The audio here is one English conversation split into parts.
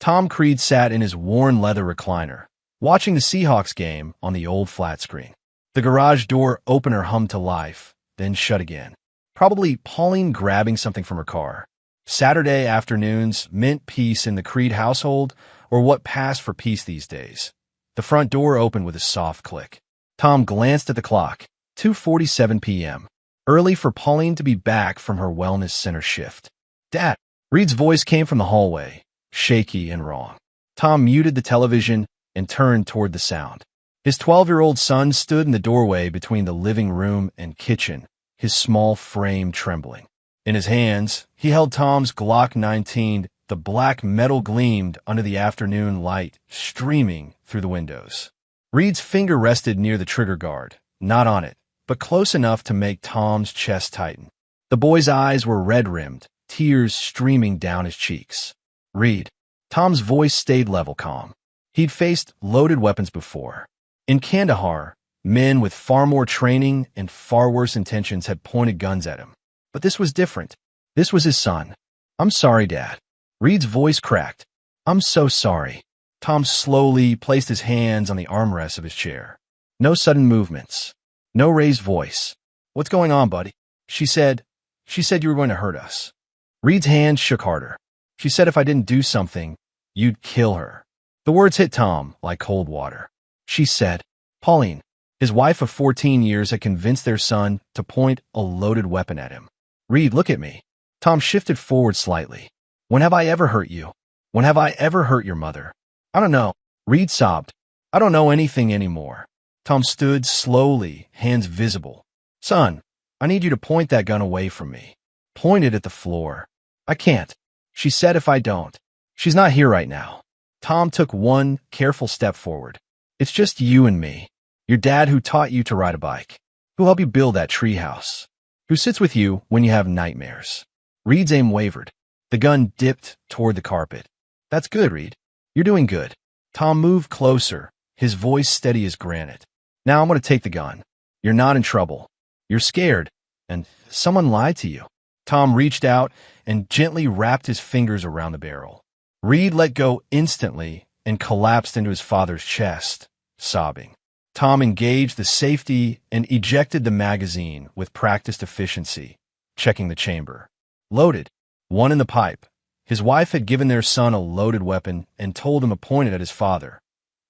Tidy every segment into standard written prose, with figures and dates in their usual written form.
Tom Creed sat in his worn leather recliner, watching the Seahawks game on the old flat screen. The garage door opener hummed to life, then shut again. Probably Pauline grabbing something from her car. Saturday afternoons meant peace in the Creed household, or what passed for peace these days. The front door opened with a soft click. Tom glanced at the clock. 2:47 p.m. Early for Pauline to be back from her wellness center shift. "Dad!" Reed's voice came from the hallway, shaky and wrong. Tom muted the television and turned toward the sound. His 12-year-old son stood in the doorway between the living room and kitchen, his small frame trembling. In his hands, he held Tom's Glock 19. The black metal gleamed under the afternoon light, streaming through the windows. Reed's finger rested near the trigger guard, not on it, but close enough to make Tom's chest tighten. The boy's eyes were red-rimmed, tears streaming down his cheeks. "Reed." Tom's voice stayed level calm. He'd faced loaded weapons before. In Kandahar, men with far more training and far worse intentions had pointed guns at him. But this was different. This was his son. "I'm sorry, Dad." Reed's voice cracked. "I'm so sorry." Tom slowly placed his hands on the armrests of his chair. No sudden movements. No raised voice. "What's going on, buddy?" She said you were going to hurt us." Reed's hands shook harder. "She said if I didn't do something, you'd kill her." The words hit Tom like cold water. She said, Pauline, his wife of 14 years, had convinced their son to point a loaded weapon at him. "Reed, look at me." Tom shifted forward slightly. "When have I ever hurt you? When have I ever hurt your mother?" "I don't know." Reed sobbed. "I don't know anything anymore." Tom stood slowly, hands visible. "Son, I need you to point that gun away from me." "Point it at the floor." "I can't." She said if I don't. "She's not here right now." Tom took one careful step forward. "It's just you and me. Your dad who taught you to ride a bike. Who'll help you build that treehouse. Who sits with you when you have nightmares." Reed's aim wavered. The gun dipped toward the carpet. "That's good, Reed. You're doing good." Tom moved closer, his voice steady as granite. "Now I'm going to take the gun. You're not in trouble. You're scared, and someone lied to you." Tom reached out and gently wrapped his fingers around the barrel. Reed let go instantly and collapsed into his father's chest, sobbing. Tom engaged the safety and ejected the magazine with practiced efficiency, checking the chamber. Loaded. One in the pipe. His wife had given their son a loaded weapon and told him to point it at his father.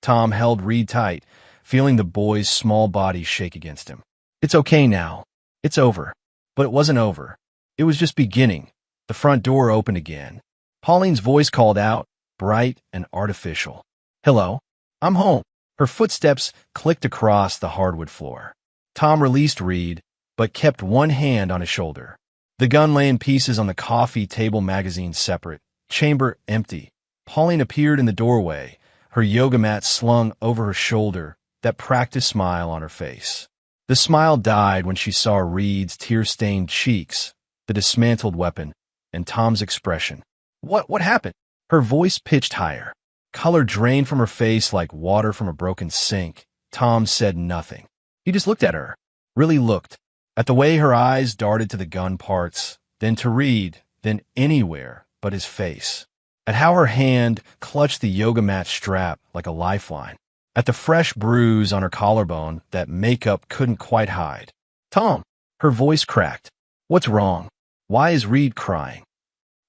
Tom held Reed tight, feeling the boy's small body shake against him. "It's okay now. It's over." But it wasn't over. It was just beginning. The front door opened again. Pauline's voice called out, bright and artificial. "Hello? I'm home." Her footsteps clicked across the hardwood floor. Tom released Reed, but kept one hand on his shoulder. The gun lay in pieces on the coffee table, magazine separate, chamber empty. Pauline appeared in the doorway, her yoga mat slung over her shoulder, that practiced smile on her face. The smile died when she saw Reed's tear-stained cheeks, the dismantled weapon, and Tom's expression. What happened?" Her voice pitched higher. Color drained from her face like water from a broken sink. Tom said nothing. He just looked at her, really looked, at the way her eyes darted to the gun parts, then to Reed, then anywhere but his face. At how her hand clutched the yoga mat strap like a lifeline. At the fresh bruise on her collarbone that makeup couldn't quite hide. "Tom," her voice cracked. "What's wrong? Why is Reed crying?"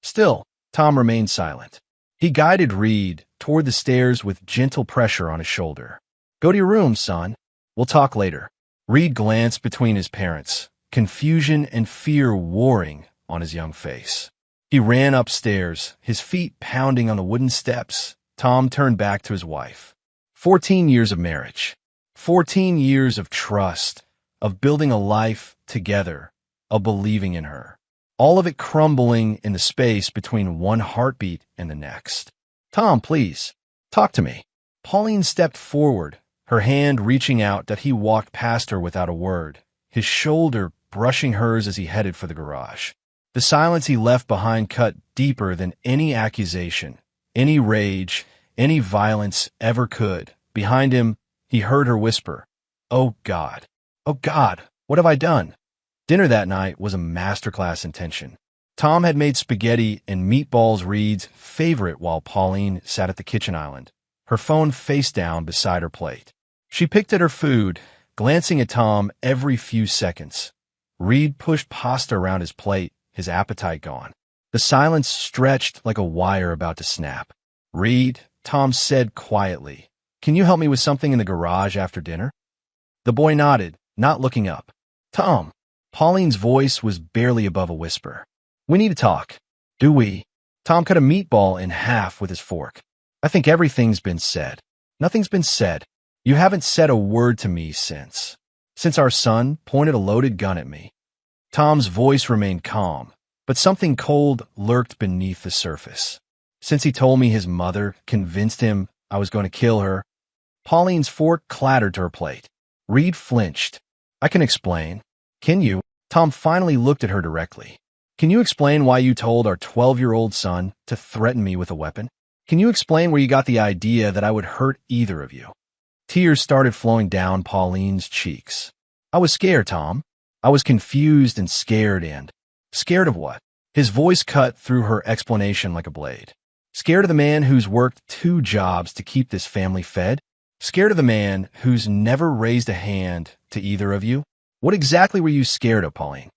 Still, Tom remained silent. He guided Reed toward the stairs with gentle pressure on his shoulder. "Go to your room, son. We'll talk later." Reed glanced between his parents, confusion and fear warring on his young face. He ran upstairs, his feet pounding on the wooden steps. Tom turned back to his wife. 14 years of marriage. 14 years of trust, of building a life together, of believing in her. All of it crumbling in the space between one heartbeat and the next. "Tom, please, talk to me." Pauline stepped forward, her hand reaching out that he walked past her without a word, his shoulder brushing hers as he headed for the garage. The silence he left behind cut deeper than any accusation, any rage, any violence ever could. Behind him, he heard her whisper, "Oh God, what have I done?" Dinner that night was a masterclass in tension. Tom had made spaghetti and meatballs Reed's favorite while Pauline sat at the kitchen island, her phone face down beside her plate. She picked at her food, glancing at Tom every few seconds. Reed pushed pasta around his plate, his appetite gone. The silence stretched like a wire about to snap. "Reed," Tom said quietly, "can you help me with something in the garage after dinner?" The boy nodded, not looking up. "Tom." Pauline's voice was barely above a whisper. "We need to talk." "Do we?" Tom cut a meatball in half with his fork. "I think everything's been said." "Nothing's been said. You haven't said a word to me since our son pointed a loaded gun at me." Tom's voice remained calm, but something cold lurked beneath the surface. "Since he told me his mother convinced him I was going to kill her." Pauline's fork clattered to her plate. Reed flinched. "I can explain." "Can you?" Tom finally looked at her directly. "Can you explain why you told our 12-year-old son to threaten me with a weapon? Can you explain where you got the idea that I would hurt either of you?" Tears started flowing down Pauline's cheeks. "I was scared, Tom. I was confused and scared and—" "Scared of what?" His voice cut through her explanation like a blade. "Scared of the man who's worked 2 jobs to keep this family fed? Scared of the man who's never raised a hand to either of you? What exactly were you scared of, Pauline?"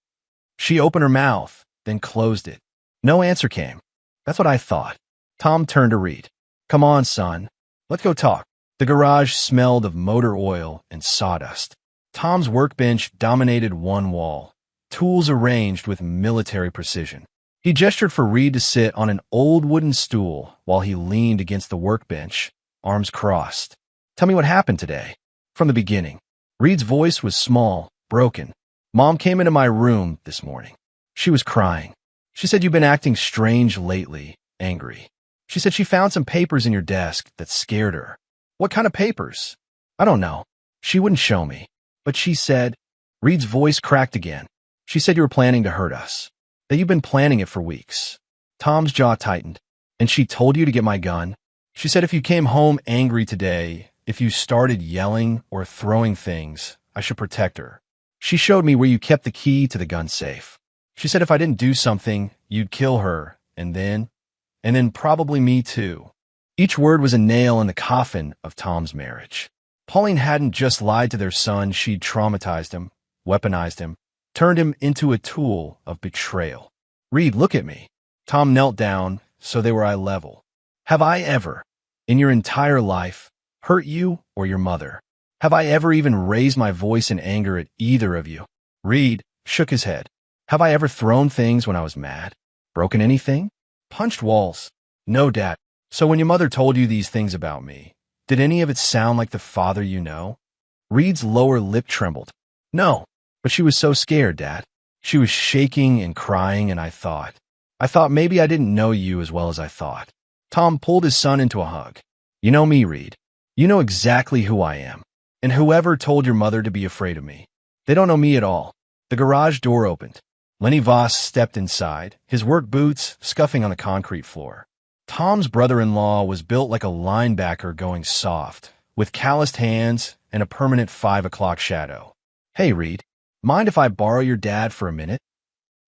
She opened her mouth, then closed it. No answer came. "That's what I thought." Tom turned to Reed. "Come on, son. Let's go talk." The garage smelled of motor oil and sawdust. Tom's workbench dominated one wall, tools arranged with military precision. He gestured for Reed to sit on an old wooden stool while he leaned against the workbench, arms crossed. "Tell me what happened today, from the beginning." Reed's voice was small, broken. "Mom came into my room this morning. She was crying. She said you've been acting strange lately, angry. She said she found some papers in your desk that scared her." "What kind of papers?" "I don't know. She wouldn't show me. But she said—" Reed's voice cracked again. "She said you were planning to hurt us, that you've been planning it for weeks." Tom's jaw tightened. "And she told you to get my gun? She said if you came home angry today, if you started yelling or throwing things, I should protect her. She showed me where you kept the key to the gun safe. She said if I didn't do something, you'd kill her, and then probably me too." Each word was a nail in the coffin of Tom's marriage. Pauline hadn't just lied to their son, she'd traumatized him, weaponized him, turned him into a tool of betrayal. "Reed, look at me." Tom knelt down, so they were eye level. "Have I ever, in your entire life, hurt you or your mother? Have I ever even raised my voice in anger at either of you?" Reed shook his head. "Have I ever thrown things when I was mad? Broken anything? Punched walls?" "No, Dad." "So when your mother told you these things about me, did any of it sound like the father you know?" Reed's lower lip trembled. "No, but she was so scared, Dad. She was shaking and crying, and I thought maybe I didn't know you as well as I thought." Tom pulled his son into a hug. "You know me, Reed. You know exactly who I am. And whoever told your mother to be afraid of me, they don't know me at all." The garage door opened. Lenny Voss stepped inside, his work boots scuffing on the concrete floor. Tom's brother-in-law was built like a linebacker going soft, with calloused hands and a permanent 5 o'clock shadow. "Hey, Reed, mind if I borrow your dad for a minute?"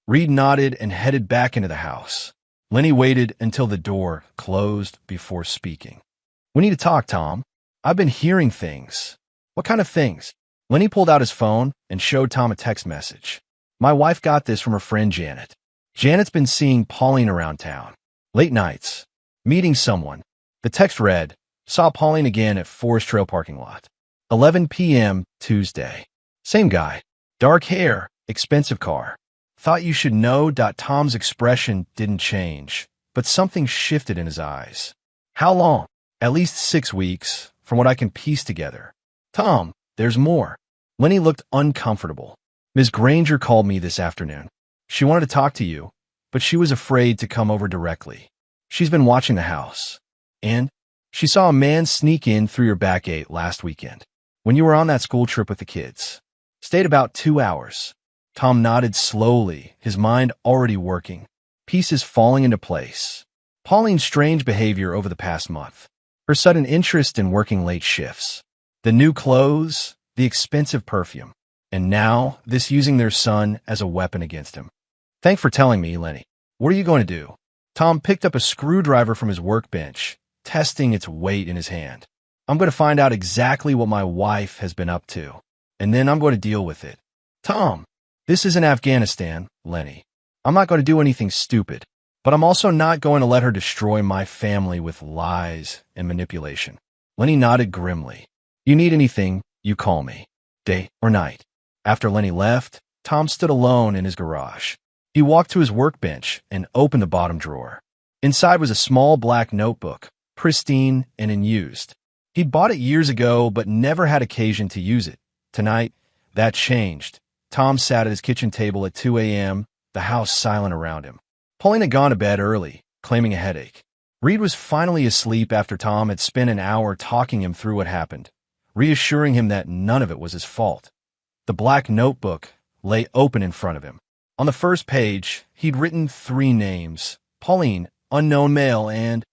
Reed nodded and headed back into the house. Lenny waited until the door closed before speaking. "We need to talk, Tom. I've been hearing things." "What kind of things?" Lenny pulled out his phone and showed Tom a text message. "My wife got this from her friend Janet. Janet's been seeing Pauline around town. Late nights. Meeting someone." The text read, "Saw Pauline again at Forest Trail parking lot. 11 p.m. Tuesday. Same guy. Dark hair, expensive car. Thought you should know." Tom's expression didn't change, but something shifted in his eyes. "How long?" "At least 6 weeks, from what I can piece together." "Tom, there's more." Lenny looked uncomfortable. "Ms. Granger called me this afternoon. She wanted to talk to you, but she was afraid to come over directly. She's been watching the house. And she saw a man sneak in through your back gate last weekend, when you were on that school trip with the kids. Stayed about 2 hours. Tom nodded slowly, his mind already working, pieces falling into place. Pauline's strange behavior over the past month, her sudden interest in working late shifts, the new clothes, the expensive perfume, and now this using their son as a weapon against him. "Thanks for telling me, Lenny." What are you going to do? Tom picked up a screwdriver from his workbench, testing its weight in his hand. I'm going to find out exactly what my wife has been up to, and then I'm going to deal with it. Tom, this isn't Afghanistan, Lenny. I'm not going to do anything stupid, but I'm also not going to let her destroy my family with lies and manipulation. Lenny nodded grimly. You need anything, you call me, day or night. After Lenny left, Tom stood alone in his garage. He walked to his workbench and opened the bottom drawer. Inside was a small black notebook, pristine and unused. He'd bought it years ago, but never had occasion to use it. Tonight, that changed. Tom sat at his kitchen table at 2 a.m., the house silent around him. Pauline had gone to bed early, claiming a headache. Reed was finally asleep after Tom had spent an hour talking him through what happened, reassuring him that none of it was his fault. The black notebook lay open in front of him. On the first page, he'd written 3 names: Pauline, unknown male, and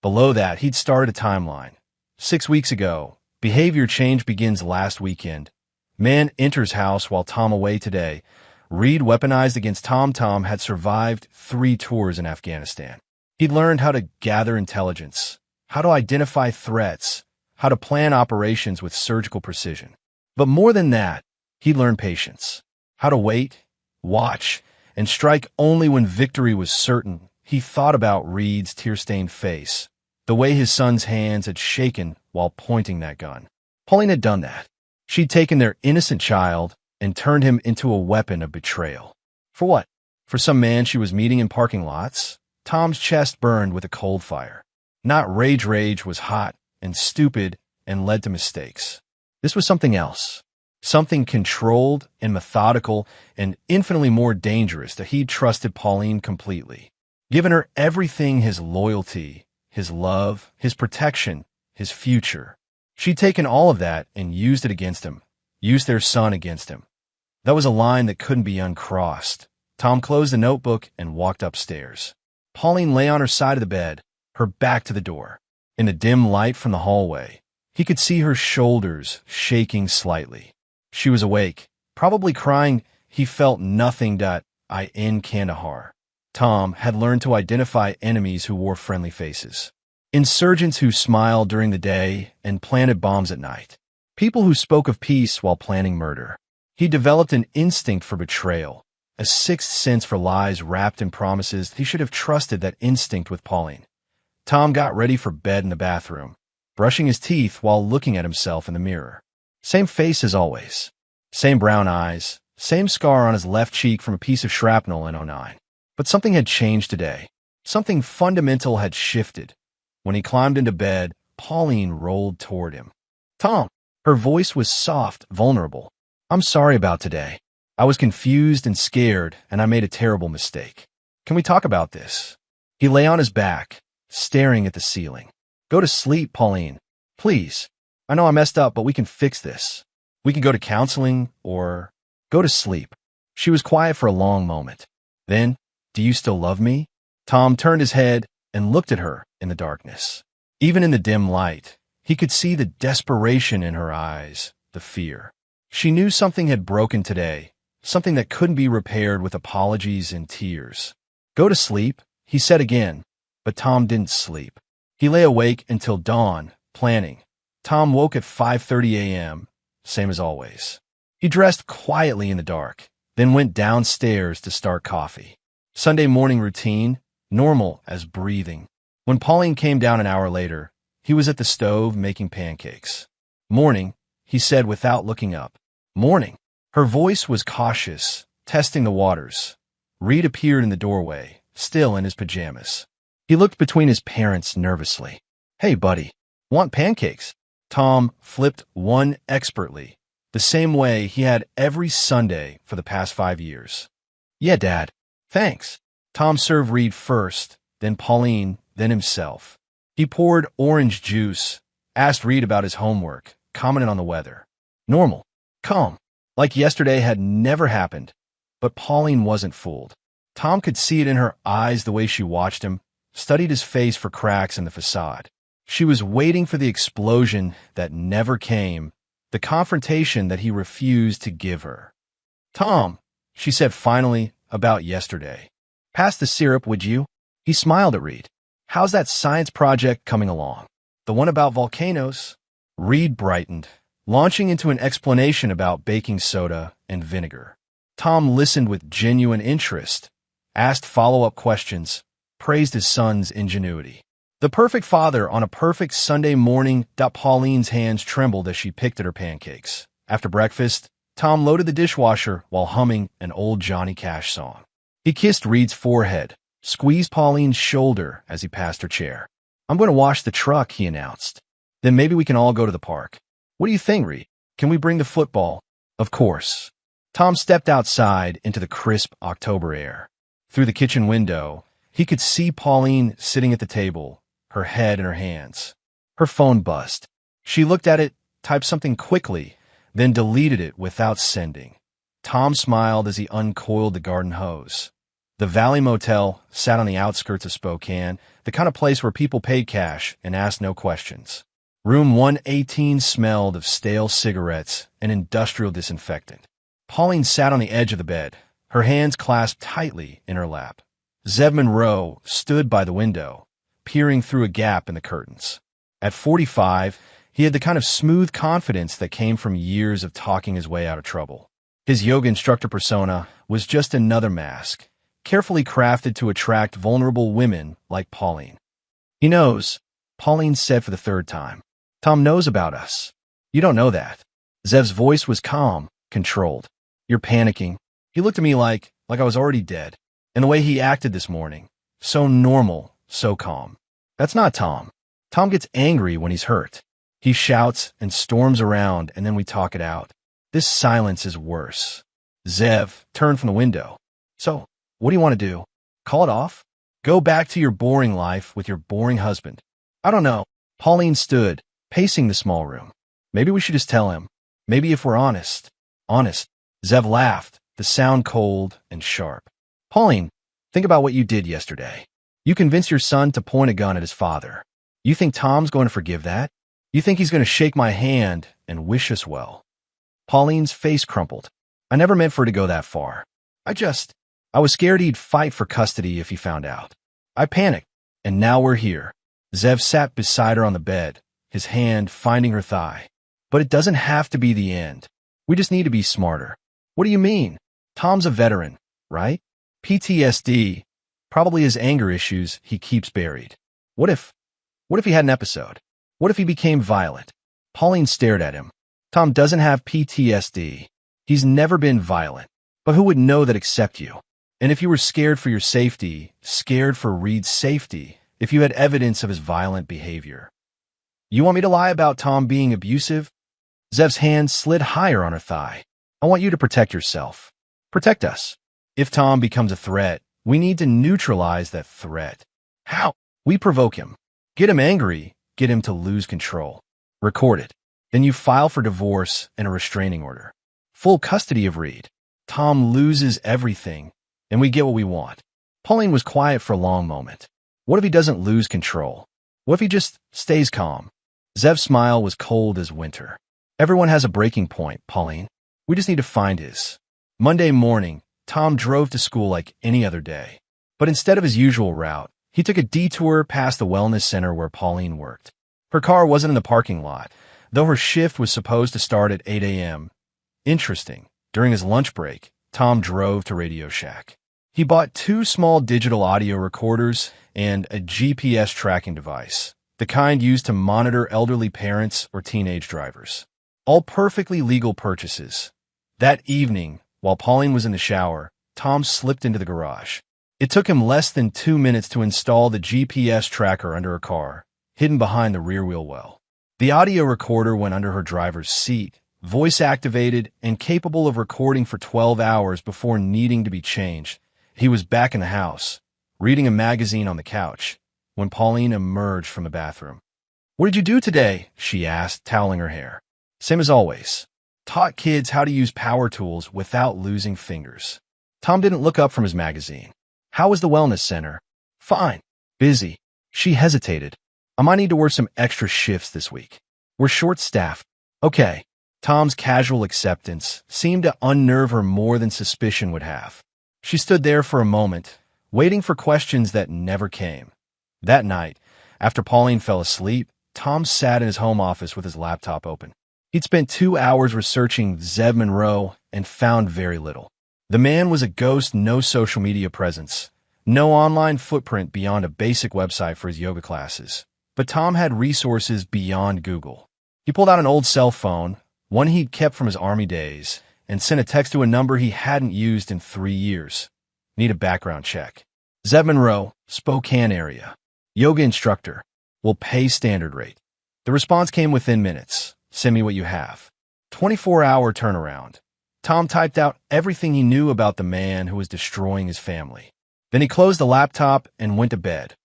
below that, he'd started a timeline. 6 weeks ago, behavior change begins last weekend. Man enters house while Tom away today. Reed, weaponized against Tom had survived 3 tours in Afghanistan. He'd learned how to gather intelligence, how to identify threats, how to plan operations with surgical precision. But more than that, he'd learned patience, how to wait, watch, and strike only when victory was certain. He thought about Reed's tear-stained face, the way his son's hands had shaken while pointing that gun. Pauline had done that. She'd taken their innocent child and turned him into a weapon of betrayal. For what? For some man she was meeting in parking lots? Tom's chest burned with a cold fire. Not rage was hot and stupid and led to mistakes. This was something else. Something controlled and methodical and infinitely more dangerous that he'd trusted Pauline completely. Given her everything: his loyalty, his love, his protection, his future. She'd taken all of that and used it against him, used their son against him. That was a line that couldn't be uncrossed. Tom closed the notebook and walked upstairs. Pauline lay on her side of the bed, her back to the door. In the dim light from the hallway, he could see her shoulders shaking slightly. She was awake, probably crying. He felt nothing. In Kandahar. Tom had learned to identify enemies who wore friendly faces. Insurgents who smiled during the day and planted bombs at night. People who spoke of peace while planning murder. He developed an instinct for betrayal, a sixth sense for lies wrapped in promises. He should have trusted that instinct with Pauline. Tom got ready for bed in the bathroom, brushing his teeth while looking at himself in the mirror. Same face as always. Same brown eyes. Same scar on his left cheek from a piece of shrapnel in '09. But something had changed today. Something fundamental had shifted. When he climbed into bed, Pauline rolled toward him. Tom. Her voice was soft, vulnerable. I'm sorry about today. I was confused and scared, and I made a terrible mistake. Can we talk about this? He lay on his back, staring at the ceiling. Go to sleep, Pauline. Please. I know I messed up, but we can fix this. We can go to counseling, or go to sleep. She was quiet for a long moment. Then, do you still love me? Tom turned his head and looked at her in the darkness. Even in the dim light, he could see the desperation in her eyes, the fear. She knew something had broken today, something that couldn't be repaired with apologies and tears. Go to sleep, he said again, but Tom didn't sleep. He lay awake until dawn, planning. Tom woke at 5:30 a.m., same as always. He dressed quietly in the dark, then went downstairs to start coffee. Sunday morning routine, normal as breathing. When Pauline came down an hour later, he was at the stove making pancakes. Morning, he said without looking up. Morning. Her voice was cautious, testing the waters. Reed appeared in the doorway, still in his pajamas. He looked between his parents nervously. Hey, buddy, want pancakes? Tom flipped one expertly, the same way he had every Sunday for the past 5 years. Yeah, Dad. Thanks. Tom served Reed first, then Pauline, then himself. He poured orange juice, asked Reed about his homework, commented on the weather. Normal. Calm. Like yesterday had never happened. But Pauline wasn't fooled. Tom could see it in her eyes the way she watched him, studied his face for cracks in the facade. She was waiting for the explosion that never came, the confrontation that he refused to give her. Tom, she said finally, about yesterday. Pass the syrup, would you? He smiled at Reed. How's that science project coming along? The one about volcanoes? Reed brightened, launching into an explanation about baking soda and vinegar. Tom listened with genuine interest, asked follow-up questions, praised his son's ingenuity. The perfect father on a perfect Sunday morning. Pauline's hands trembled as she picked at her pancakes. After breakfast, Tom loaded the dishwasher while humming an old Johnny Cash song. He kissed Reed's forehead, squeezed Pauline's shoulder as he passed her chair. I'm going to wash the truck, he announced. Then maybe we can all go to the park. What do you think, Reed? Can we bring the football? Of course. Tom stepped outside into the crisp October air. Through the kitchen window, he could see Pauline sitting at the table, her head in her hands. Her phone buzzed. She looked at it, typed something quickly, then deleted it without sending. Tom smiled as he uncoiled the garden hose. The Valley Motel sat on the outskirts of Spokane, the kind of place where people paid cash and asked no questions. Room 118 smelled of stale cigarettes and industrial disinfectant. Pauline sat on the edge of the bed, her hands clasped tightly in her lap. Zev Monroe stood by the window, peering through a gap in the curtains. At 45, he had the kind of smooth confidence that came from years of talking his way out of trouble. His yoga instructor persona was just another mask, carefully crafted to attract vulnerable women like Pauline. He knows, Pauline said for the third time. Tom knows about us. You don't know that. Zev's voice was calm, controlled. You're panicking. He looked at me like I was already dead. And the way he acted this morning, so normal, so calm. That's not Tom. Tom gets angry when he's hurt. He shouts and storms around, and then we talk it out. This silence is worse. Zev turned from the window. So, what do you want to do? Call it off? Go back to your boring life with your boring husband? I don't know. Pauline stood, pacing the small room. Maybe we should just tell him. Maybe if we're honest. Honest. Zev laughed, the sound cold and sharp. Pauline, think about what you did yesterday. You convinced your son to point a gun at his father. You think Tom's going to forgive that? You think he's going to shake my hand and wish us well? Pauline's face crumpled. I never meant for it to go that far. I was scared he'd fight for custody if he found out. I panicked, and now we're here. Zev sat beside her on the bed, his hand finding her thigh. But it doesn't have to be the end. We just need to be smarter. What do you mean? Tom's a veteran, right? PTSD, probably his anger issues he keeps buried. What if he had an episode? What if he became violent? Pauline stared at him. Tom doesn't have PTSD. He's never been violent. But who would know that except you? And if you were scared for your safety, scared for Reed's safety, if you had evidence of his violent behavior. You want me to lie about Tom being abusive? Zev's hand slid higher on her thigh. I want you to protect yourself. Protect us. If Tom becomes a threat, we need to neutralize that threat. How? We provoke him. Get him angry. Get him to lose control. Record it. Then you file for divorce and a restraining order. Full custody of Reed. Tom loses everything, and we get what we want. Pauline was quiet for a long moment. What if he doesn't lose control? What if he just stays calm? Zev's smile was cold as winter. Everyone has a breaking point, Pauline. We just need to find his. Monday morning, Tom drove to school like any other day. But instead of his usual route, he took a detour past the wellness center where Pauline worked. Her car wasn't in the parking lot, though her shift was supposed to start at 8 a.m. Interesting. During his lunch break, Tom drove to Radio Shack. He bought 2 small digital audio recorders and a GPS tracking device, the kind used to monitor elderly parents or teenage drivers. All perfectly legal purchases. That evening, while Pauline was in the shower, Tom slipped into the garage. It took him less than 2 minutes to install the GPS tracker under her car, hidden behind the rear wheel well. The audio recorder went under her driver's seat, voice-activated and capable of recording for 12 hours before needing to be changed. He was back in the house, reading a magazine on the couch, when Pauline emerged from the bathroom. "What did you do today?" she asked, toweling her hair. "Same as always. Taught kids how to use power tools without losing fingers." Tom didn't look up from his magazine. "How was the wellness center?" "Fine. Busy." She hesitated. "I might need to work some extra shifts this week. We're short-staffed." "Okay." Tom's casual acceptance seemed to unnerve her more than suspicion would have. She stood there for a moment, waiting for questions that never came. That night, after Pauline fell asleep, Tom sat in his home office with his laptop open. He'd spent 2 hours researching Zev Monroe and found very little. The man was a ghost, no social media presence, no online footprint beyond a basic website for his yoga classes. But Tom had resources beyond Google. He pulled out an old cell phone, one he'd kept from his army days, and sent a text to a number he hadn't used in 3 years. Need a background check. Zev Monroe, Spokane area. Yoga instructor. Will pay standard rate. The response came within minutes. Send me what you have. 24-hour turnaround. Tom typed out everything he knew about the man who was destroying his family. Then he closed the laptop and went to bed.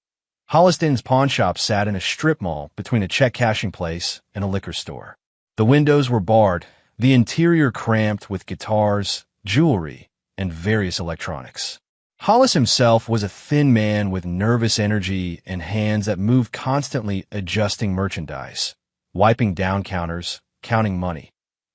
Holliston's pawn shop sat in a strip mall between a check cashing place and a liquor store. The windows were barred, the interior cramped with guitars, jewelry, and various electronics. Hollis himself was a thin man with nervous energy and hands that moved constantly adjusting merchandise, wiping down counters, counting money.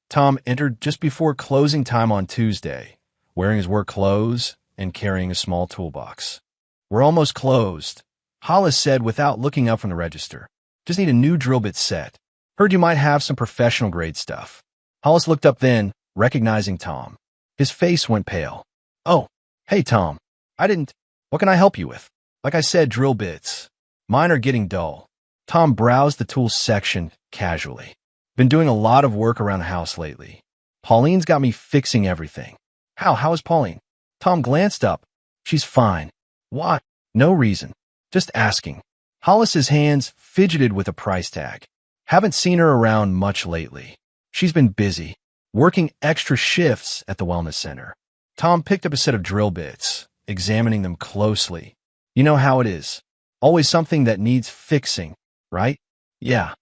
Tom entered just before closing time on Tuesday, wearing his work clothes and carrying a small toolbox. We're almost closed, Hollis said without looking up from the register. Just need a new drill bit set. Heard you might have some professional grade stuff. Hollis looked up then, recognizing Tom. His face went pale. Oh, hey Tom. What can I help you with? Like I said, drill bits. Mine are getting dull. Tom browsed the tools section casually. Been doing a lot of work around the house lately. Pauline's got me fixing everything. How is Pauline? Tom glanced up. She's fine. What? No reason. Just asking. Hollis's hands fidgeted with a price tag. Haven't seen her around much lately. She's been busy, working extra shifts at the wellness center. Tom picked up a set of drill bits, examining them closely. You know how it is. Always something that needs fixing, right? Yeah.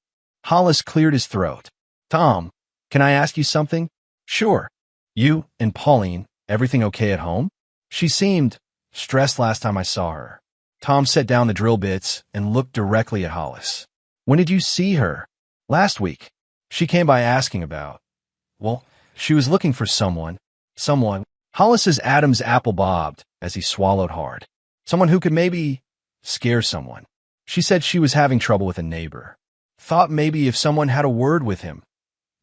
Hollis cleared his throat. Tom, can I ask you something? Sure. You and Pauline, everything okay at home? She seemed stressed last time I saw her. Tom set down the drill bits and looked directly at Hollis. When did you see her? Last week. She came by asking about. Well, she was looking for someone. Hollis's Adam's apple bobbed as he swallowed hard. Someone who could maybe scare someone. She said she was having trouble with a neighbor. Thought maybe if someone had a word with him.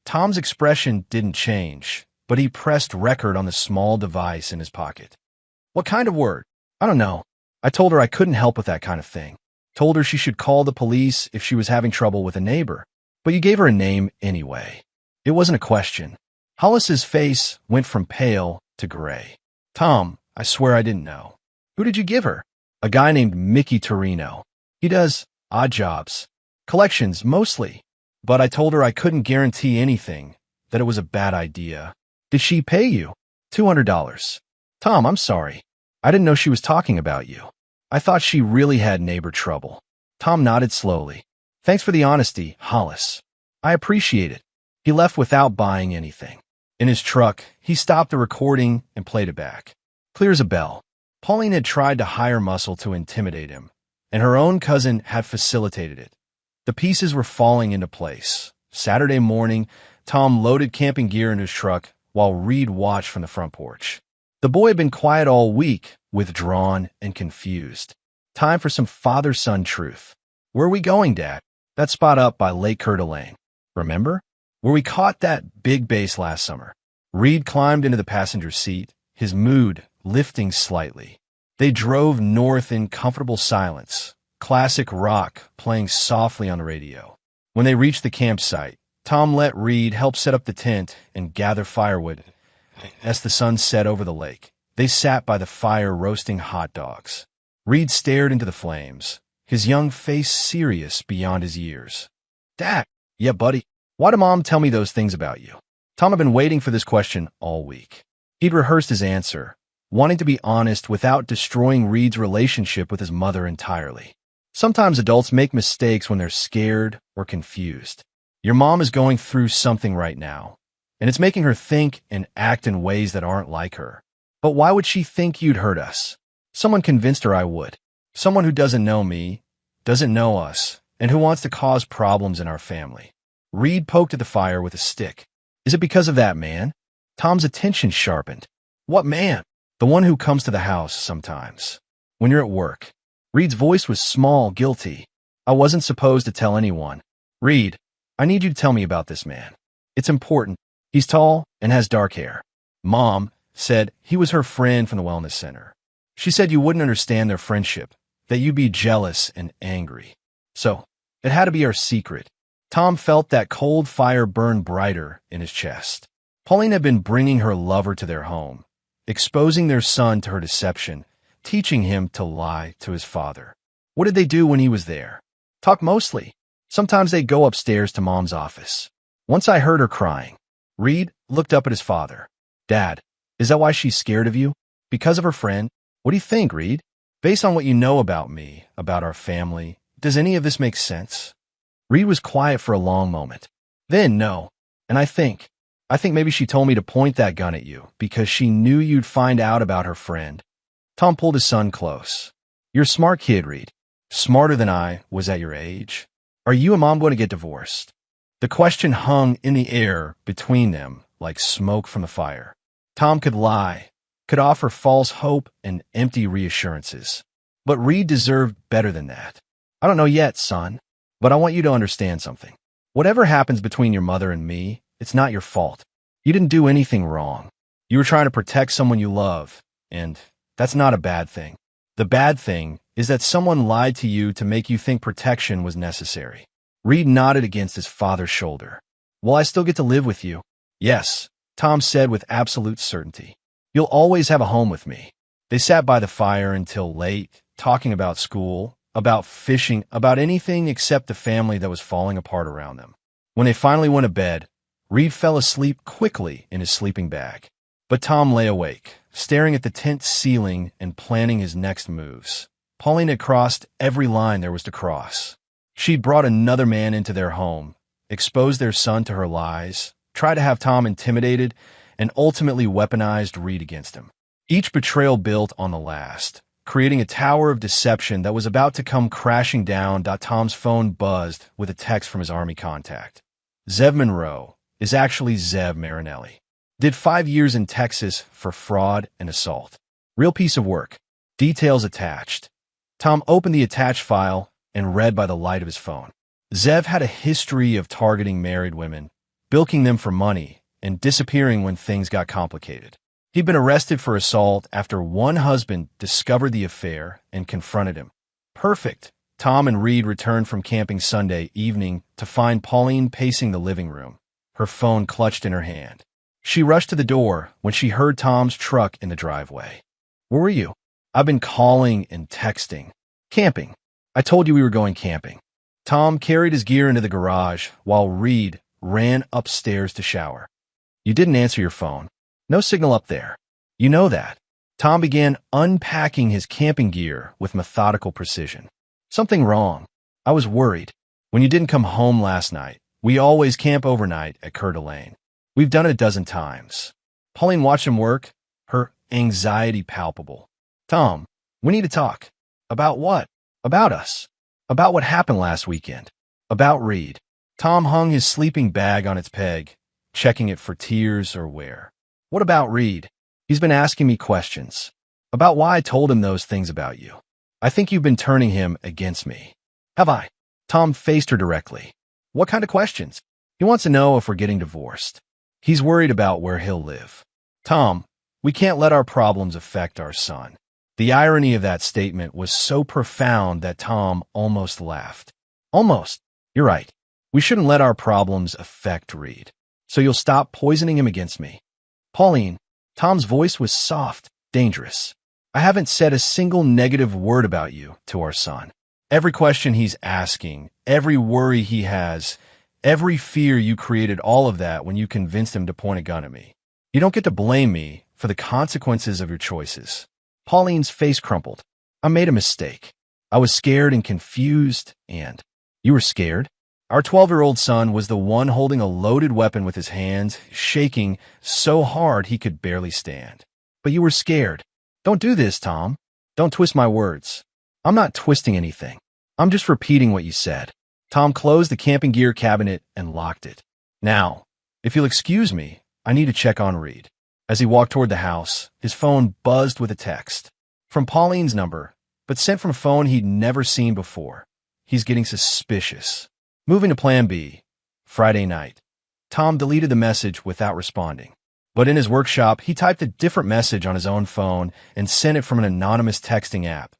Tom's expression didn't change, but he pressed record on the small device in his pocket. What kind of word? I don't know. I told her I couldn't help with that kind of thing. Told her she should call the police if she was having trouble with a neighbor. But you gave her a name anyway. It wasn't a question. Hollis's face went from pale to gray. Tom, I swear I didn't know. Who did you give her? A guy named Mickey Torino. He does odd jobs. Collections, mostly. But I told her I couldn't guarantee anything, that it was a bad idea. Did she pay you? $200. Tom, I'm sorry. I didn't know she was talking about you. I thought she really had neighbor trouble. Tom nodded slowly. Thanks for the honesty, Hollis. I appreciate it. He left without buying anything. In his truck, he stopped the recording and played it back. Clear as a bell. Pauline had tried to hire muscle to intimidate him, and her own cousin had facilitated it. The pieces were falling into place. Saturday morning, Tom loaded camping gear in his truck while Reed watched from the front porch. The boy had been quiet all week, withdrawn and confused. Time for some father-son truth. Where are we going, Dad? That spot up by Lake Coeur d'Alene. Remember? Where we caught that big bass last summer. Reed climbed into the passenger seat, his mood lifting slightly. They drove north in comfortable silence, classic rock playing softly on the radio. When they reached the campsite, Tom let Reed help set up the tent and gather firewood. As the sun set over the lake, they sat by the fire roasting hot dogs. Reed stared into the flames, his young face serious beyond his years. Dad, yeah, buddy, why did Mom tell me those things about you? Tom had been waiting for this question all week. He'd rehearsed his answer, wanting to be honest without destroying Reed's relationship with his mother entirely. Sometimes adults make mistakes when they're scared or confused. Your mom is going through something right now, and it's making her think and act in ways that aren't like her. But why would she think you'd hurt us? Someone convinced her I would. Someone who doesn't know me, doesn't know us, and who wants to cause problems in our family. Reed poked at the fire with a stick. Is it because of that man? Tom's attention sharpened. What man? The one who comes to the house sometimes. when you're at work. Reed's voice was small, guilty. I wasn't supposed to tell anyone. Reed, I need you to tell me about this man. It's important. He's tall and has dark hair. Mom said he was her friend from the wellness center. She said you wouldn't understand their friendship, that you'd be jealous and angry. So, it had to be our secret. Tom felt that cold fire burn brighter in his chest. Pauline had been bringing her lover to their home, exposing their son to her deception, teaching him to lie to his father. What did they do when he was there? Talk mostly. Sometimes they'd go upstairs to Mom's office. Once I heard her crying. Reed looked up at his father. Dad, is that why she's scared of you? Because of her friend? What do you think, Reed? Based on what you know about me, about our family, does any of this make sense? Reed was quiet for a long moment. Then, no. And I think maybe she told me to point that gun at you because she knew you'd find out about her friend. Tom pulled his son close. You're a smart kid, Reed. Smarter than I was at your age. Are you and Mom going to get divorced? The question hung in the air between them like smoke from the fire. Tom could lie, could offer false hope and empty reassurances. But Reed deserved better than that. I don't know yet, son, but I want you to understand something. Whatever happens between your mother and me, it's not your fault. You didn't do anything wrong. You were trying to protect someone you love, and that's not a bad thing. The bad thing is that someone lied to you to make you think protection was necessary. Reed nodded against his father's shoulder. Will I still get to live with you? Yes, Tom said with absolute certainty. You'll always have a home with me. They sat by the fire until late, talking about school, about fishing, about anything except the family that was falling apart around them. When they finally went to bed, Reed fell asleep quickly in his sleeping bag. But Tom lay awake, staring at the tent ceiling and planning his next moves. Pauline had crossed every line there was to cross. She'd brought another man into their home, exposed their son to her lies, tried to have Tom intimidated, and ultimately weaponized Reed against him. Each betrayal built on the last, creating a tower of deception that was about to come crashing down. Tom's phone buzzed with a text from his army contact. Zev Monroe is actually Zev Marinelli. Did 5 years in Texas for fraud and assault. Real piece of work. Details attached. Tom opened the attached file and read by the light of his phone. Zev had a history of targeting married women, bilking them for money, and disappearing when things got complicated. He'd been arrested for assault after one husband discovered the affair and confronted him. Perfect. Tom and Reed returned from camping Sunday evening to find Pauline pacing the living room, her phone clutched in her hand. She rushed to the door when she heard Tom's truck in the driveway. Where were you? I've been calling and texting. Camping. I told you we were going camping. Tom carried his gear into the garage while Reed ran upstairs to shower. You didn't answer your phone. No signal up there. You know that. Tom began unpacking his camping gear with methodical precision. Something wrong. I was worried. When you didn't come home last night, we always camp overnight at Coeur d'Alene. We've done it a dozen times. Pauline watched him work, her anxiety palpable. Tom, we need to talk. About what? About us. About what happened last weekend. About Reed. Tom hung his sleeping bag on its peg, checking it for tears or wear. What about Reed? He's been asking me questions. About why I told him those things about you. I think you've been turning him against me. Have I? Tom faced her directly. What kind of questions? He wants to know if we're getting divorced. He's worried about where he'll live. Tom, we can't let our problems affect our son. The irony of that statement was so profound that Tom almost laughed. Almost. You're right. We shouldn't let our problems affect Reed. So you'll stop poisoning him against me. Pauline, Tom's voice was soft, dangerous. I haven't said a single negative word about you to our son. Every question he's asking, every worry he has, every fear you created, all of that when you convinced him to point a gun at me. You don't get to blame me for the consequences of your choices. Pauline's face crumpled. I made a mistake. I was scared and confused, and you were scared? Our 12-year-old son was the one holding a loaded weapon with his hands, shaking so hard he could barely stand. But you were scared. Don't do this, Tom. Don't twist my words. I'm not twisting anything. I'm just repeating what you said. Tom closed the camping gear cabinet and locked it. Now, if you'll excuse me, I need to check on Reed. As he walked toward the house, his phone buzzed with a text. From Pauline's number, but sent from a phone he'd never seen before. He's getting suspicious. Moving to Plan B. Friday night. Tom deleted the message without responding. But in his workshop, he typed a different message on his own phone and sent it from an anonymous texting app.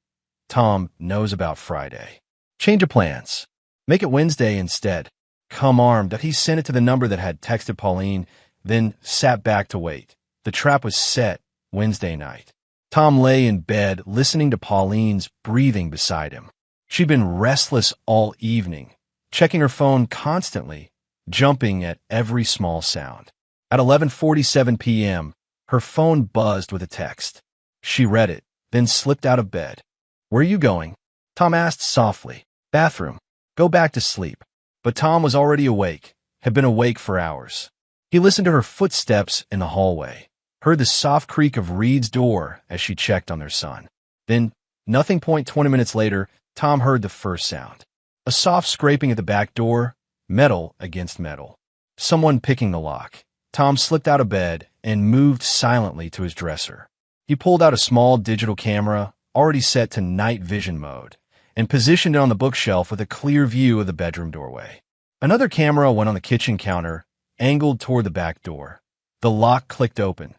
Tom knows about Friday. Change of plans. Make it Wednesday instead. Come armed that he sent it to the number that had texted Pauline, then sat back to wait. The trap was set Wednesday night. Tom lay in bed listening to Pauline's breathing beside him. She'd been restless all evening, checking her phone constantly, jumping at every small sound. At 11:47 p.m., her phone buzzed with a text. She read it, then slipped out of bed. "Where are you going?" Tom asked softly. "Bathroom. Go back to sleep." But Tom was already awake, had been awake for hours. He listened to her footsteps in the hallway, heard the soft creak of Reed's door as she checked on their son. Then, 20 minutes later, Tom heard the first sound. A soft scraping at the back door, metal against metal. Someone picking the lock. Tom slipped out of bed and moved silently to his dresser. He pulled out a small digital camera, already set to night vision mode, and positioned it on the bookshelf with a clear view of the bedroom doorway. Another camera went on the kitchen counter, angled toward the back door. The lock clicked open.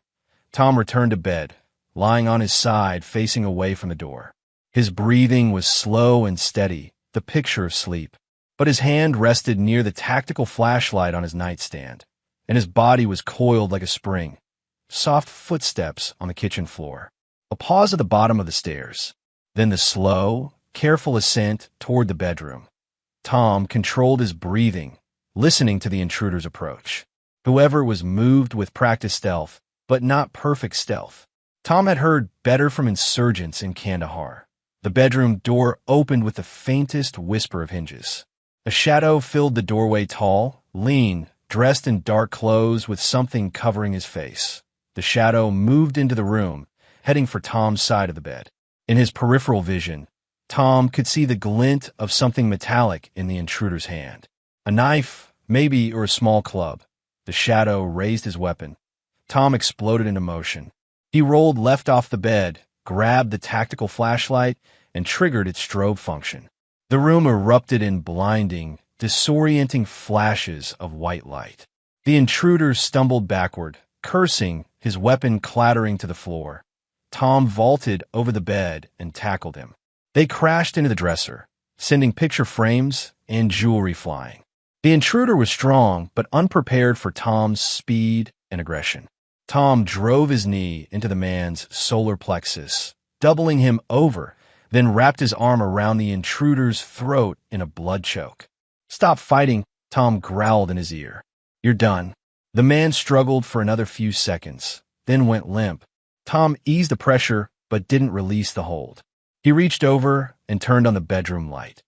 Tom returned to bed, lying on his side facing away from the door. His breathing was slow and steady, the picture of sleep. But his hand rested near the tactical flashlight on his nightstand, and his body was coiled like a spring. Soft footsteps on the kitchen floor. A pause at the bottom of the stairs. Then the slow, careful ascent toward the bedroom. Tom controlled his breathing, listening to the intruder's approach. Whoever was moved with practiced stealth, but not perfect stealth. Tom had heard better from insurgents in Kandahar. The bedroom door opened with the faintest whisper of hinges. A shadow filled the doorway, tall, lean, dressed in dark clothes with something covering his face. The shadow moved into the room, heading for Tom's side of the bed. In his peripheral vision, Tom could see the glint of something metallic in the intruder's hand. A knife, maybe, or a small club. The shadow raised his weapon. Tom exploded into motion. He rolled left off the bed, grabbed the tactical flashlight, and triggered its strobe function. The room erupted in blinding, disorienting flashes of white light. The intruder stumbled backward, cursing, his weapon clattering to the floor. Tom vaulted over the bed and tackled him. They crashed into the dresser, sending picture frames and jewelry flying. The intruder was strong, but unprepared for Tom's speed and aggression. Tom drove his knee into the man's solar plexus, doubling him over, then wrapped his arm around the intruder's throat in a blood choke. "Stop fighting," Tom growled in his ear. "You're done." The man struggled for another few seconds, then went limp. Tom eased the pressure, but didn't release the hold. He reached over and turned on the bedroom light.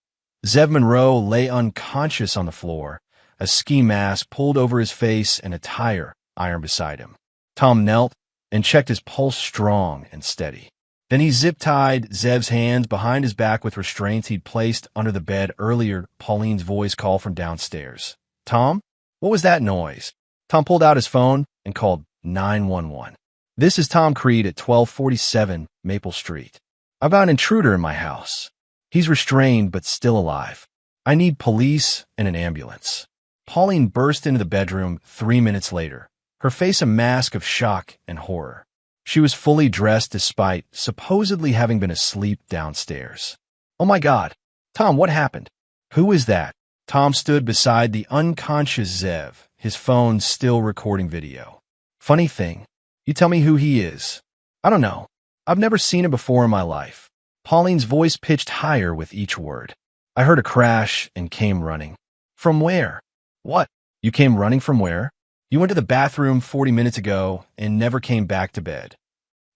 Zev Monroe lay unconscious on the floor, a ski mask pulled over his face and a tire iron beside him. Tom knelt and checked his pulse strong and steady. Then he zip-tied Zev's hands behind his back with restraints he'd placed under the bed earlier. Pauline's voice called from downstairs. "Tom? What was that noise?" Tom pulled out his phone and called 911. "This is Tom Creed at 1247 Maple Street. I've got an intruder in my house. He's restrained but still alive. I need police and an ambulance." Pauline burst into the bedroom 3 minutes later, her face a mask of shock and horror. She was fully dressed despite supposedly having been asleep downstairs. "Oh my God. Tom, what happened? Who is that?" Tom stood beside the unconscious Zev, his phone still recording video. "Funny thing. You tell me who he is." "I don't know. I've never seen him before in my life." Pauline's voice pitched higher with each word. "I heard a crash and came running." "From where?" "What? You came running from where?" "You went to the bathroom 40 minutes ago and never came back to bed."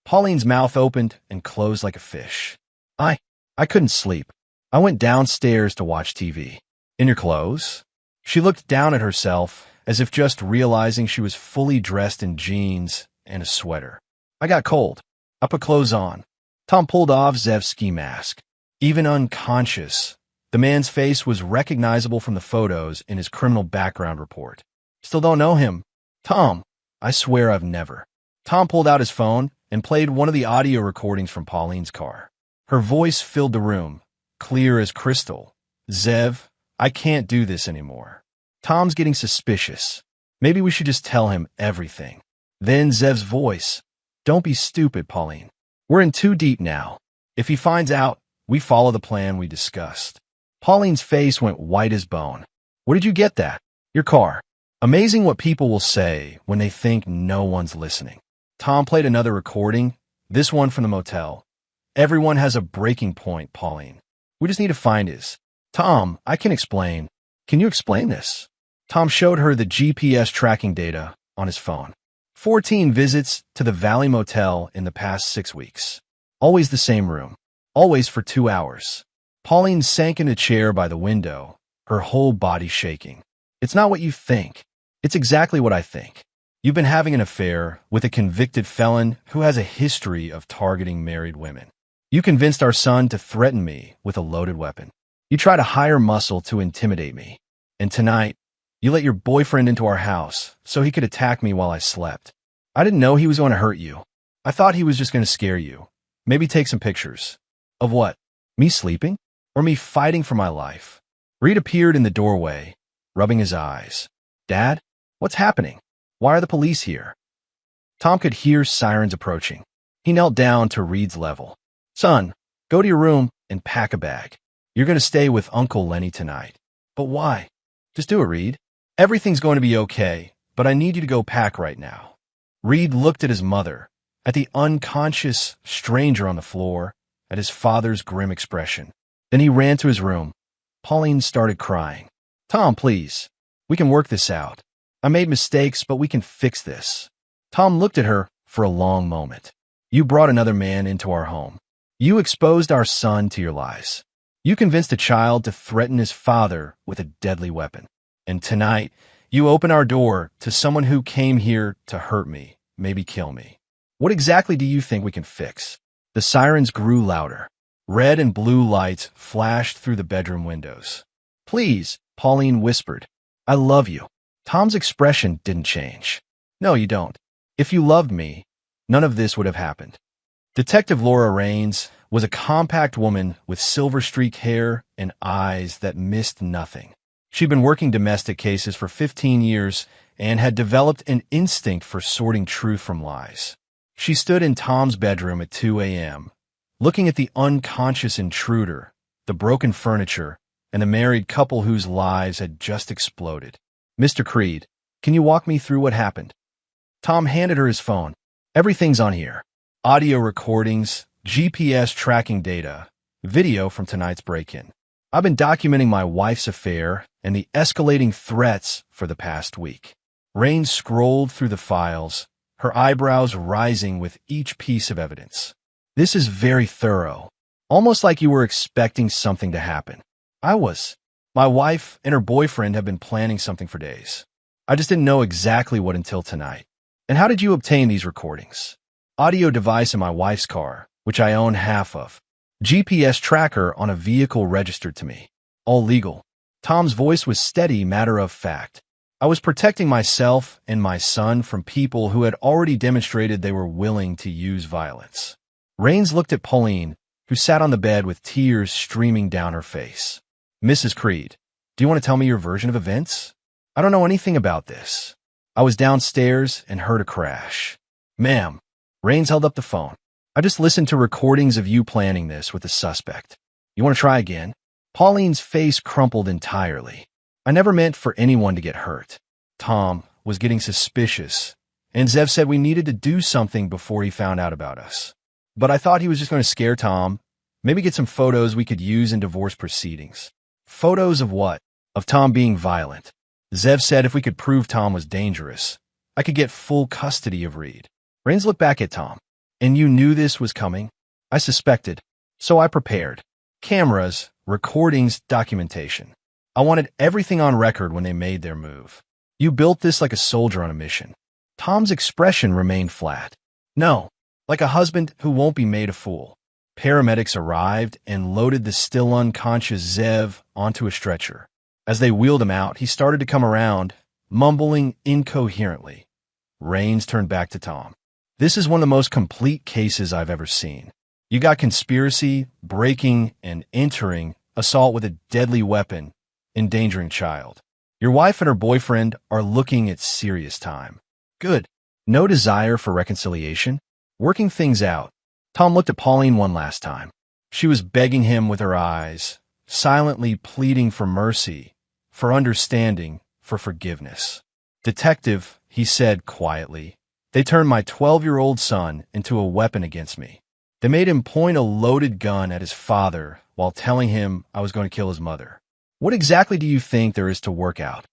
Pauline's mouth opened and closed like a fish. I couldn't sleep. I went downstairs to watch TV." "In your clothes?" She looked down at herself as if just realizing she was fully dressed in jeans and a sweater. "I got cold. I put clothes on." Tom pulled off Zev's ski mask. Even unconscious, the man's face was recognizable from the photos in his criminal background report. "Still don't know him." "Tom, I swear I've never." Tom pulled out his phone and played one of the audio recordings from Pauline's car. Her voice filled the room, clear as crystal. Zev, I can't do this anymore. Tom's getting suspicious. Maybe we should just tell him everything. Then Zev's voice. Don't be stupid, Pauline. We're in too deep now. If he finds out, we follow the plan we discussed. Pauline's face went white as bone. Where did you get that? Your car. Amazing what people will say when they think no one's listening. Tom played another recording, this one from the motel. Everyone has a breaking point, Pauline. We just need to find his. Tom, I can explain. Can you explain this? Tom showed her the GPS tracking data on his phone. 14 visits to the Valley Motel in the past 6 weeks. Always the same room. Always for 2 hours. Pauline sank in a chair by the window, her whole body shaking. It's not what you think. It's exactly what I think. You've been having an affair with a convicted felon who has a history of targeting married women. You convinced our son to threaten me with a loaded weapon. You tried to hire muscle to intimidate me. And tonight, you let your boyfriend into our house so he could attack me while I slept. I didn't know he was going to hurt you. I thought he was just going to scare you. Maybe take some pictures. Of what? Me sleeping? Or me fighting for my life? Reed appeared in the doorway, rubbing his eyes. Dad? What's happening? Why are the police here? Tom could hear sirens approaching. He knelt down to Reed's level. Son, go to your room and pack a bag. You're going to stay with Uncle Lenny tonight. But why? Just do it, Reed. Everything's going to be okay, but I need you to go pack right now. Reed looked at his mother, at the unconscious stranger on the floor, at his father's grim expression. Then he ran to his room. Pauline started crying. Tom, please. We can work this out. I made mistakes, but we can fix this. Tom looked at her for a long moment. You brought another man into our home. You exposed our son to your lies. You convinced a child to threaten his father with a deadly weapon. And tonight, you open our door to someone who came here to hurt me, maybe kill me. What exactly do you think we can fix? The sirens grew louder. Red and blue lights flashed through the bedroom windows. Please, Pauline whispered. I love you. Tom's expression didn't change. No, you don't. If you loved me, none of this would have happened. Detective Laura Raines was a compact woman with silver-streaked hair and eyes that missed nothing. She'd been working domestic cases for 15 years and had developed an instinct for sorting truth from lies. She stood in Tom's bedroom at 2 a.m., looking at the unconscious intruder, the broken furniture, and the married couple whose lives had just exploded. Mr. Creed, can you walk me through what happened? Tom handed her his phone. Everything's on here. Audio recordings, GPS tracking data, video from tonight's break-in. I've been documenting my wife's affair and the escalating threats for the past week. Rain scrolled through the files, her eyebrows rising with each piece of evidence. This is very thorough, almost like you were expecting something to happen. I was. My wife and her boyfriend have been planning something for days. I just didn't know exactly what until tonight. And how did you obtain these recordings? Audio device in my wife's car, which I own half of. GPS tracker on a vehicle registered to me. All legal. Tom's voice was steady, matter of fact. I was protecting myself and my son from people who had already demonstrated they were willing to use violence. Raines looked at Pauline, who sat on the bed with tears streaming down her face. Mrs. Creed, do you want to tell me your version of events? I don't know anything about this. I was downstairs and heard a crash. Ma'am, Raines held up the phone. I just listened to recordings of you planning this with the suspect. You want to try again? Pauline's face crumpled entirely. I never meant for anyone to get hurt. Tom was getting suspicious, and Zev said we needed to do something before he found out about us. But I thought he was just going to scare Tom, maybe get some photos we could use in divorce proceedings. Photos of what? Of Tom being violent. Zev said if we could prove Tom was dangerous, I could get full custody of Reed. Raines looked back at Tom. And you knew this was coming? I suspected. So I prepared. Cameras, recordings, documentation. I wanted everything on record when they made their move. You built this like a soldier on a mission. Tom's expression remained flat. No, like a husband who won't be made a fool. Paramedics arrived and loaded the still unconscious Zev onto a stretcher. As they wheeled him out, he started to come around, mumbling incoherently. Raines turned back to Tom. This is one of the most complete cases I've ever seen. You got conspiracy, breaking and entering, assault with a deadly weapon, endangering child. Your wife and her boyfriend are looking at serious time. Good. No desire for reconciliation? Working things out. Tom looked at Pauline one last time. She was begging him with her eyes, silently pleading for mercy, for understanding, for forgiveness. Detective, he said quietly, they turned my 12-year-old son into a weapon against me. They made him point a loaded gun at his father while telling him I was going to kill his mother. What exactly do you think there is to work out?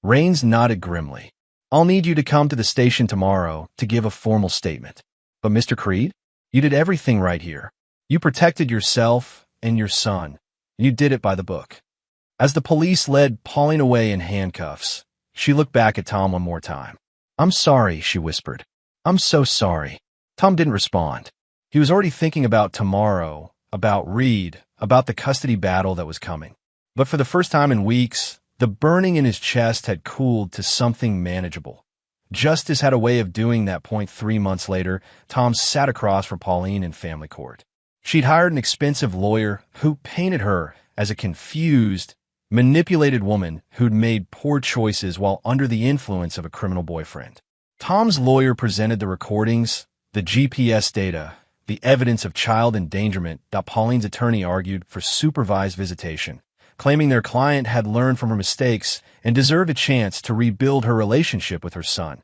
Raines nodded grimly. I'll need you to come to the station tomorrow to give a formal statement. But Mr. Creed, you did everything right here. You protected yourself and your son. You did it by the book. As the police led Pauline away in handcuffs, she looked back at Tom one more time. I'm sorry, she whispered. I'm so sorry. Tom didn't respond. He was already thinking about tomorrow, about Reed, about the custody battle that was coming. But for the first time in weeks, the burning in his chest had cooled to something manageable. Justice had a way of doing that. 3 months later, Tom sat across from Pauline in family court. She'd hired an expensive lawyer who painted her as a confused, manipulated woman who'd made poor choices while under the influence of a criminal boyfriend. Tom's lawyer presented the recordings, the GPS data, the evidence of child endangerment that Pauline's attorney argued for supervised visitation, claiming their client had learned from her mistakes and deserved a chance to rebuild her relationship with her son.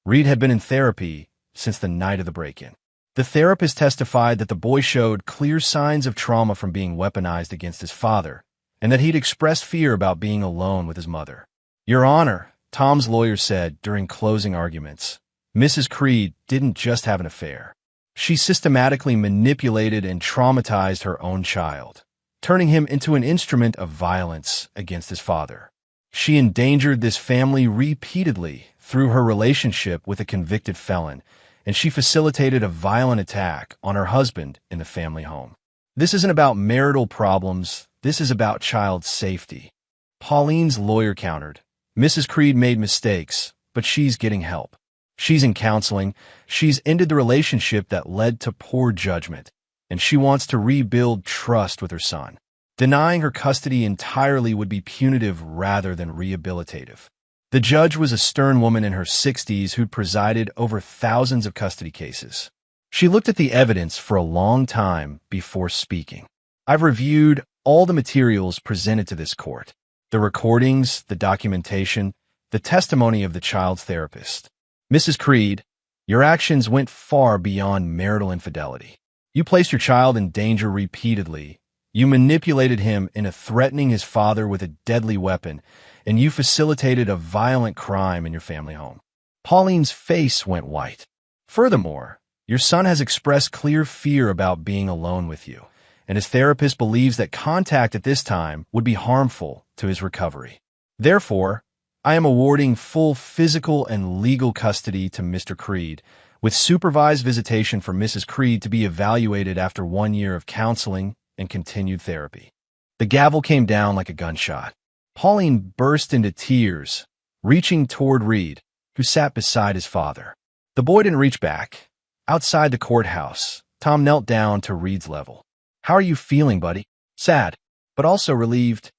Reed had been in therapy since the night of the break-in. The therapist testified that the boy showed clear signs of trauma from being weaponized against his father, and that he'd expressed fear about being alone with his mother. Your Honor, Tom's lawyer said during closing arguments, Mrs. Creed didn't just have an affair. She systematically manipulated and traumatized her own child, turning him into an instrument of violence against his father. She endangered this family repeatedly through her relationship with a convicted felon, and she facilitated a violent attack on her husband in the family home. This isn't about marital problems. This is about child safety. Pauline's lawyer countered. Mrs. Creed made mistakes, but she's getting help. She's in counseling. She's ended the relationship that led to poor judgment, and she wants to rebuild trust with her son. Denying her custody entirely would be punitive rather than rehabilitative. The judge was a stern woman in her 60s who'd presided over thousands of custody cases. She looked at the evidence for a long time before speaking. I've reviewed all the materials presented to this court, the recordings, the documentation, the testimony of the child's therapist. Mrs. Creed, your actions went far beyond marital infidelity. You placed your child in danger repeatedly. You manipulated him into threatening his father with a deadly weapon, and you facilitated a violent crime in your family home. Pauline's face went white. Furthermore, your son has expressed clear fear about being alone with you, and his therapist believes that contact at this time would be harmful to his recovery. Therefore, I am awarding full physical and legal custody to Mr. Creed, with supervised visitation for Mrs. Creed to be evaluated after 1 year of counseling and continued therapy. The gavel came down like a gunshot. Pauline burst into tears, reaching toward Reed, who sat beside his father. The boy didn't reach back. Outside the courthouse, Tom knelt down to Reed's level. How are you feeling, buddy? Sad, but also relieved.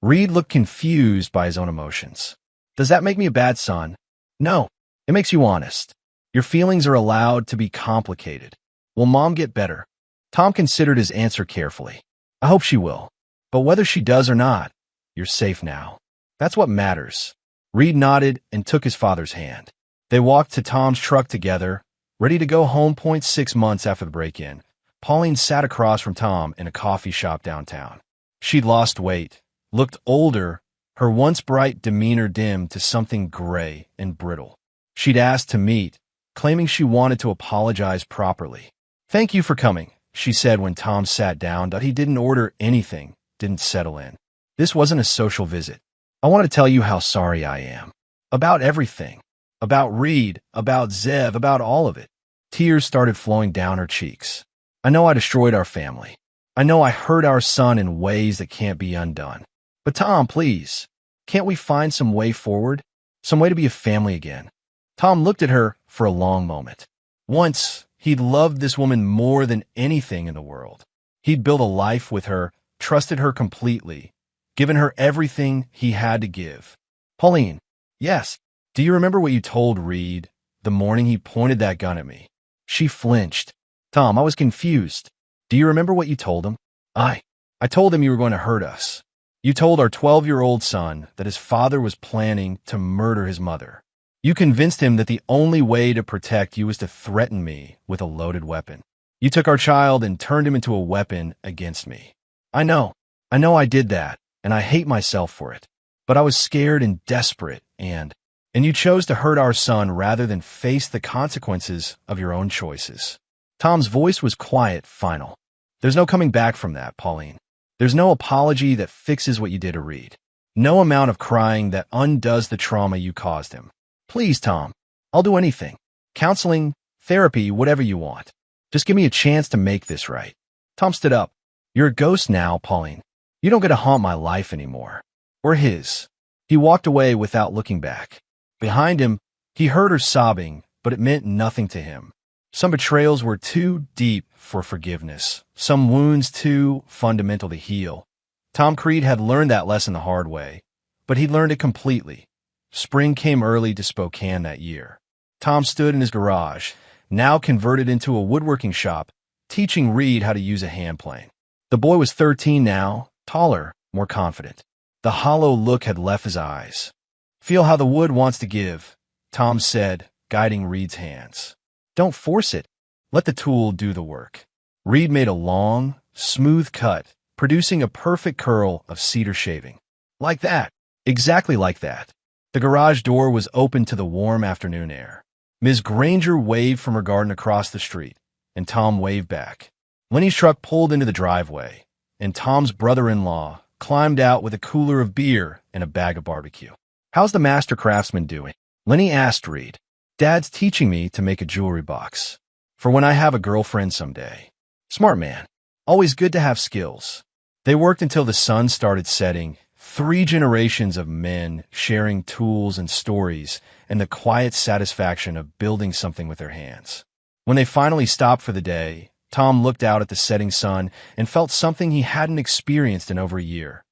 Reed looked confused by his own emotions. Does that make me a bad son? No, it makes you honest. Your feelings are allowed to be complicated. Will Mom get better? Tom considered his answer carefully. I hope she will. But whether she does or not, you're safe now. That's what matters. Reed nodded and took his father's hand. They walked to Tom's truck together, ready to go home. 6 months after the break-in, Pauline sat across from Tom in a coffee shop downtown. She'd lost weight, looked older, her once bright demeanor dimmed to something gray and brittle. She'd asked to meet, claiming she wanted to apologize properly. Thank you for coming, she said when Tom sat down, but he didn't order anything, didn't settle in. This wasn't a social visit. I want to tell you how sorry I am. About everything. About Reed, about Zev, about all of it. Tears started flowing down her cheeks. I know I destroyed our family. I know I hurt our son in ways that can't be undone. But Tom, please, can't we find some way forward? Some way to be a family again? Tom looked at her for a long moment. Once, He'd loved this woman more than anything in the world. He'd built a life with her, trusted her completely, given her everything he had to give. Pauline, yes, do you remember what you told Reed the morning he pointed that gun at me? She flinched. Tom, I was confused. Do you remember what you told him? I told him you were going to hurt us. You told our 12-year-old son that his father was planning to murder his mother. You convinced him that the only way to protect you was to threaten me with a loaded weapon. You took our child and turned him into a weapon against me. I know I did that, and I hate myself for it. But I was scared and desperate, and you chose to hurt our son rather than face the consequences of your own choices. Tom's voice was quiet, final. There's no coming back from that, Pauline. There's no apology that fixes what you did to Reed. No amount of crying that undoes the trauma you caused him. Please, Tom, I'll do anything. Counseling, therapy, whatever you want. Just give me a chance to make this right. Tom stood up. You're a ghost now, Pauline. You don't get to haunt my life anymore. Or his. He walked away without looking back. Behind him, he heard her sobbing, but it meant nothing to him. Some betrayals were too deep for forgiveness. Some wounds too fundamental to heal. Tom Creed had learned that lesson the hard way, but he'd learned it completely. Spring came early to Spokane that year. Tom stood in his garage, now converted into a woodworking shop, teaching Reed how to use a hand plane. The boy was 13 now, taller, more confident. The hollow look had left his eyes. Feel how the wood wants to give, Tom said, guiding Reed's hands. Don't force it. Let the tool do the work. Reed made a long, smooth cut, producing a perfect curl of cedar shaving. Like that. Exactly like that. The garage door was open to the warm afternoon air. Ms. Granger waved from her garden across the street, and Tom waved back. Lenny's truck pulled into the driveway, and Tom's brother-in-law climbed out with a cooler of beer and a bag of barbecue. How's the master craftsman doing? Lenny asked Reed. Dad's teaching me to make a jewelry box. For when I have a girlfriend someday. Smart man. Always good to have skills. They worked until the sun started setting. 3 generations of men sharing tools and stories and the quiet satisfaction of building something with their hands. When they finally stopped for the day, Tom looked out at the setting sun and felt something he hadn't experienced in over a year.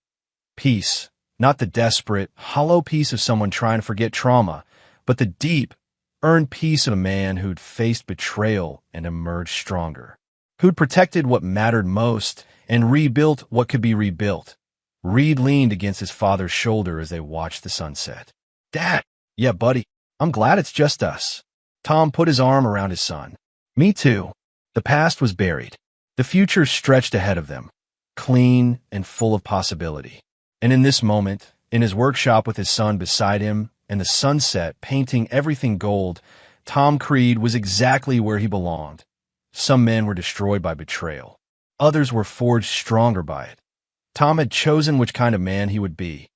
Peace, not the desperate, hollow peace of someone trying to forget trauma, but the deep, earned peace of a man who'd faced betrayal and emerged stronger, who'd protected what mattered most and rebuilt what could be rebuilt. Reed leaned against his father's shoulder as they watched the sunset. Dad! Yeah, buddy. I'm glad it's just us. Tom put his arm around his son. Me too. The past was buried. The future stretched ahead of them, clean and full of possibility. And in this moment, in his workshop with his son beside him and the sunset painting everything gold, Tom Creed was exactly where he belonged. Some men were destroyed by betrayal. Others were forged stronger by it. Tom had chosen which kind of man he would be.